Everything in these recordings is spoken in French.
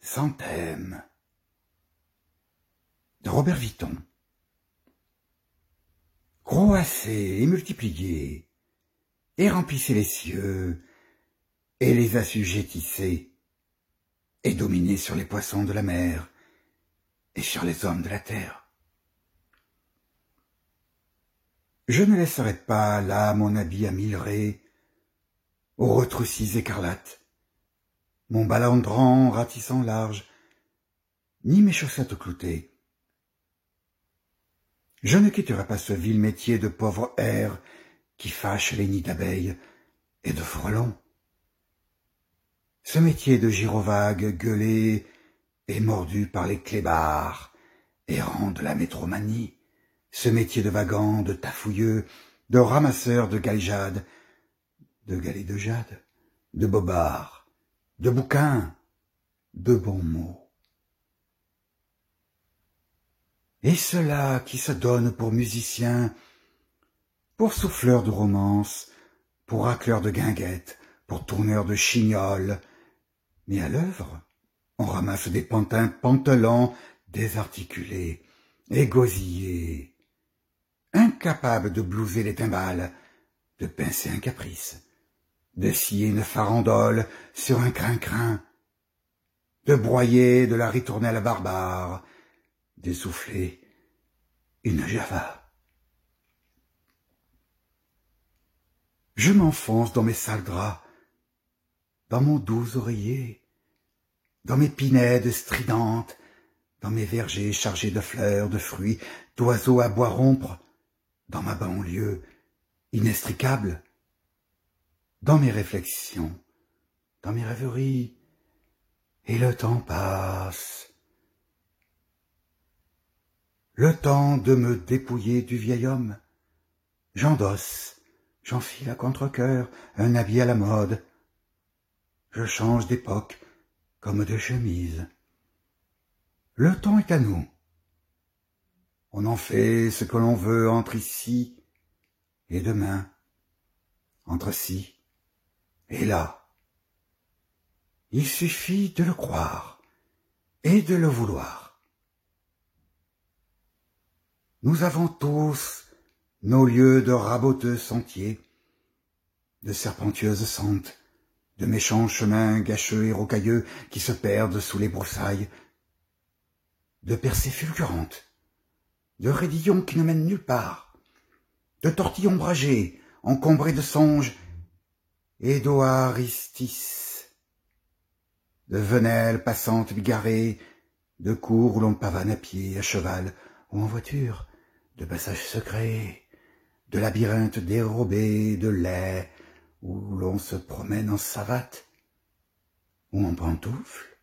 Centème de Robert Vitton. Croissez et multipliez, et remplissez les cieux, et les assujettissez, et dominez sur les poissons de la mer, et sur les hommes de la terre. Je ne laisserai pas là mon habit à 1000 raies, aux retroussis écarlates, mon balandran ratissant large, ni mes chaussettes cloutées. Je ne quitterai pas ce vil métier de pauvre air qui fâche les nids d'abeilles et de frelons. Ce métier de gyrovague gueulé et mordu par les clébards, errant de la métromanie, ce métier de vagant, de tafouilleux, de ramasseur de galéjades, de galets de jade, de bobards, de bouquins, de bons mots. Et ceux-là qui se donnent pour musiciens, pour souffleurs de romance, pour racleurs de guinguettes, pour tourneurs de chignoles, mais à l'œuvre, on ramasse des pantins pantelants, désarticulés, égosillés, incapables de blouser les timbales, de pincer un caprice, de scier une farandole sur un crin-crin, de broyer de la ritournelle barbare, d'essouffler une java. Je m'enfonce dans mes sales draps, dans mon doux oreiller, dans mes pinèdes stridentes, dans mes vergers chargés de fleurs, de fruits, d'oiseaux à bois rompre, dans ma banlieue inextricable, dans mes réflexions, dans mes rêveries, et le temps passe. Le temps de me dépouiller du vieil homme, j'endosse, j'enfile à contre-cœur un habit à la mode, je change d'époque comme de chemise. Le temps est à nous. On en fait ce que l'on veut entre ici et demain, entre ci et là. Il suffit de le croire et de le vouloir. Nous avons tous nos lieux de raboteux sentiers, de serpentueuses sentes, de méchants chemins gâcheux et rocailleux qui se perdent sous les broussailles, de percées fulgurantes, de raidillons qui ne mènent nulle part, de tortilles ombragées, encombrées de songes, et d'oaristis, de venelles passantes bigarrées, de cours où l'on pavane à pied, à cheval ou en voiture, de passages secrets, de labyrinthes dérobés, de lais où l'on se promène en savate ou en pantoufles.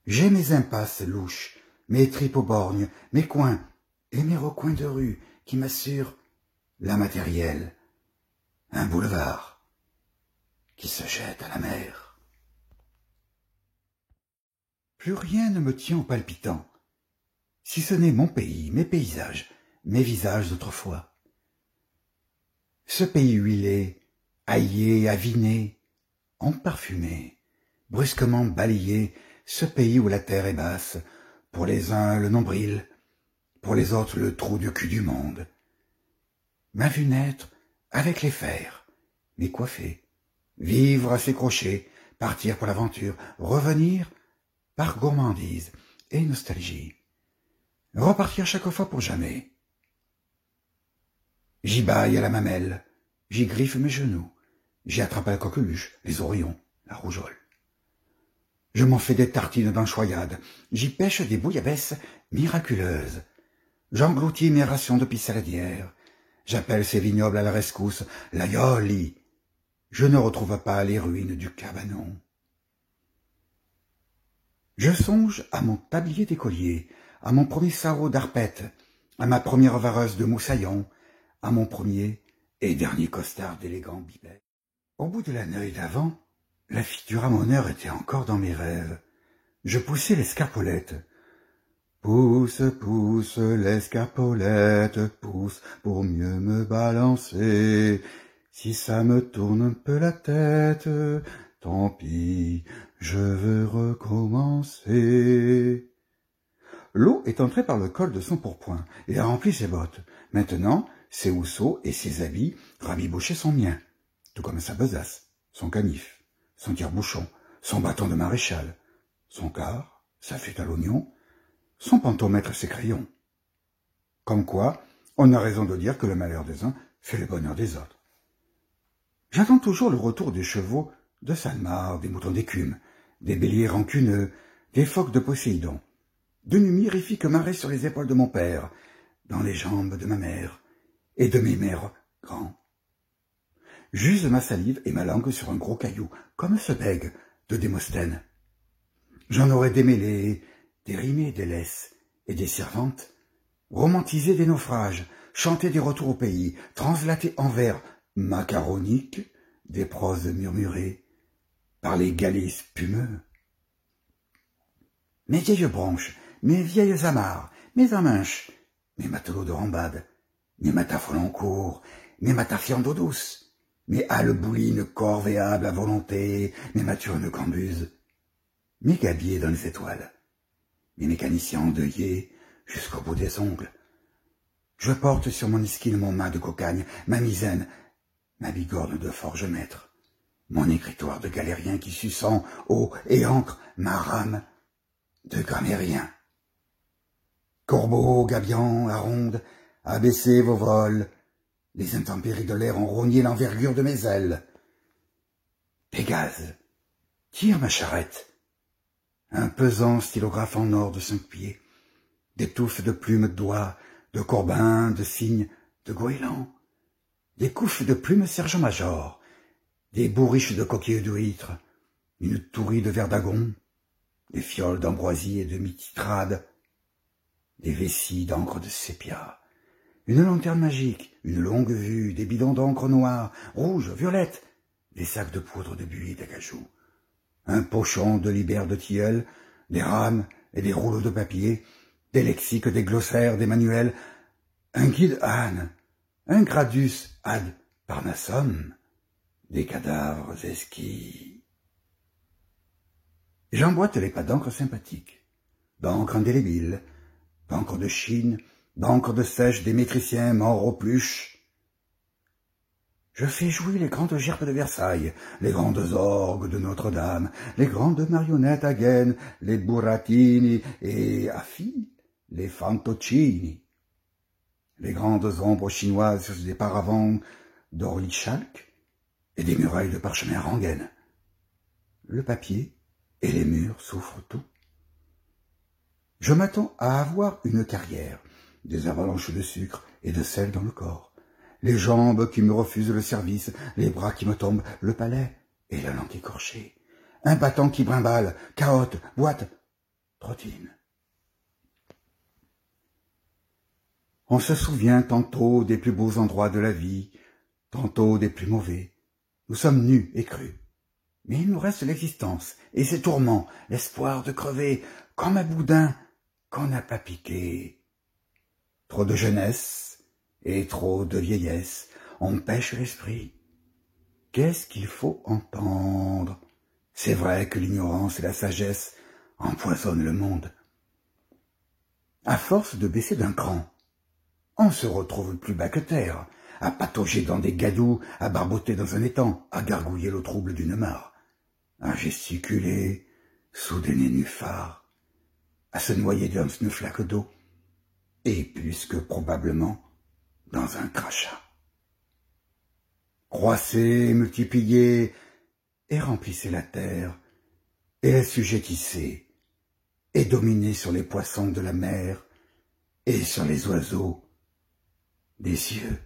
J'ai mes impasses louches, mes tripes aux borgnes, mes coins et mes recoins de rue qui m'assurent la matérielle, un boulevard qui se jette à la mer. Plus rien ne me tient au palpitant, si ce n'est mon pays, mes paysages, mes visages d'autrefois. Ce pays huilé, haillé, aviné, emparfumé, brusquement balayé, ce pays où la terre est basse, pour les uns le nombril, pour les autres le trou du cul du monde. M'a vu naître avec les fers, m'y coiffer, vivre à ses crochets, partir pour l'aventure, revenir par gourmandise et nostalgie, repartir chaque fois pour jamais. J'y baille à la mamelle, j'y griffe mes genoux, j'y attrape la coqueluche, les oreillons, la rougeole. Je m'en fais des tartines d'anchoyade, j'y pêche des bouillabaisse miraculeuses. J'engloutis mes rations de pissaladière, j'appelle ces vignobles à la rescousse, l'aioli. Je ne retrouve pas les ruines du cabanon. Je songe à mon tablier d'écolier, à mon premier sarrau d'arpette, à ma première vareuse de moussaillon, à mon premier et dernier costard d'élégant bibet. Au bout de la neuille d'avant, la fille du ramoneur était encore dans mes rêves. Je poussais l'escarpolette. Pousse, pousse l'escarpolette, pousse pour mieux me balancer. Si ça me tourne un peu la tête, Tant pis, je veux recommencer. L'eau est entrée par le col de son pourpoint et a rempli ses bottes. Maintenant, ses housseaux et ses habits rabibochés sont miens, tout comme sa besace, son canif, son tire-bouchon, son bâton de maréchal, son quart, sa flûte à l'oignon, son pantomètre et ses crayons. Comme quoi, on a raison de dire que le malheur des uns fait le bonheur des autres. J'attends toujours le retour des chevaux de Salmar, des moutons d'écume, des béliers rancuneux, des phoques de Poséidon, d'une mirifique marée sur les épaules de mon père, dans les jambes de ma mère et de mes mères grands. J'use ma salive et ma langue sur un gros caillou, comme ce bègue de Démosthène. J'en aurais démêlé, des rimés, des laisses et des servantes, romantisé des naufrages, chanté des retours au pays, translaté en vers macaroniques des proses murmurées par les galets spumeux. Mes vieilles branches, mes vieilles amarres, mes aminches, mes matelots de rambade, mes matafolancourt, mes matafiants d'eau douce, mes haleboulines corvéables à volonté, mes maturnes cambuses, mes gabiers dans les étoiles, mes mécaniciens endeuillés jusqu'au bout des ongles. Je porte sur mon esquile mon mât de cocagne, ma misaine, ma bigorne de forge maître, mon écritoire de galérien qui suçant eau et encre ma rame de grammairien. Corbeaux, gabians, arondes, abaissez vos vols, les intempéries de l'air ont rogné l'envergure de mes ailes. Pégase, tire ma charrette, un pesant stylographe en or de 5 pieds, des touffes de plumes d'oies, de corbins, de cygnes, de goélands, des couffes de plumes sergent-major, des bourriches de coquilles d'huîtres, une tourie de verdagon, des fioles d'ambroisie et de mititrade, des vessies d'encre de sépia, une lanterne magique, une longue vue, des bidons d'encre noire, rouge, violette, des sacs de poudre de buis d'acajou, un pochon de libère de tilleul, des rames et des rouleaux de papier, des lexiques, des glossaires, des manuels, un guide âne, un gradus ad parnassum, des cadavres esquis. J'emboîte les pas d'encre sympathique, d'encre indélébile, d'encre de Chine, d'encre de sèche des métriciens morts aux pluches. Je fais jouer les grandes gerbes de Versailles, les grandes orgues de Notre-Dame, les grandes marionnettes à gaines, les burattini et à fil, les fantoccini, les grandes ombres chinoises sur des paravents d'orlichalque et des murailles de parchemin à rengaine. Le papier et les murs souffrent tout. Je m'attends à avoir une carrière, des avalanches de sucre et de sel dans le corps, les jambes qui me refusent le service, les bras qui me tombent, le palais et la langue écorchée, un battant qui brimballe, cahote, boite, trottine. On se souvient tantôt des plus beaux endroits de la vie, tantôt des plus mauvais. Nous sommes nus et crus. Mais il nous reste l'existence et ses tourments, l'espoir de crever comme un boudin qu'on n'a pas piqué. Trop de jeunesse et trop de vieillesse empêchent l'esprit. Qu'est-ce qu'il faut entendre? C'est vrai que l'ignorance et la sagesse empoisonnent le monde. À force de baisser d'un cran, on se retrouve plus bas que terre, à patauger dans des gadous, à barboter dans un étang, à gargouiller l'eau trouble d'une mare, à gesticuler sous des nénuphars, à se noyer dans une flaque d'eau, et plus que probablement dans un crachat. Croissez, multipliez, et remplissez la terre, et assujettissez, et dominez sur les poissons de la mer, et sur les oiseaux des cieux.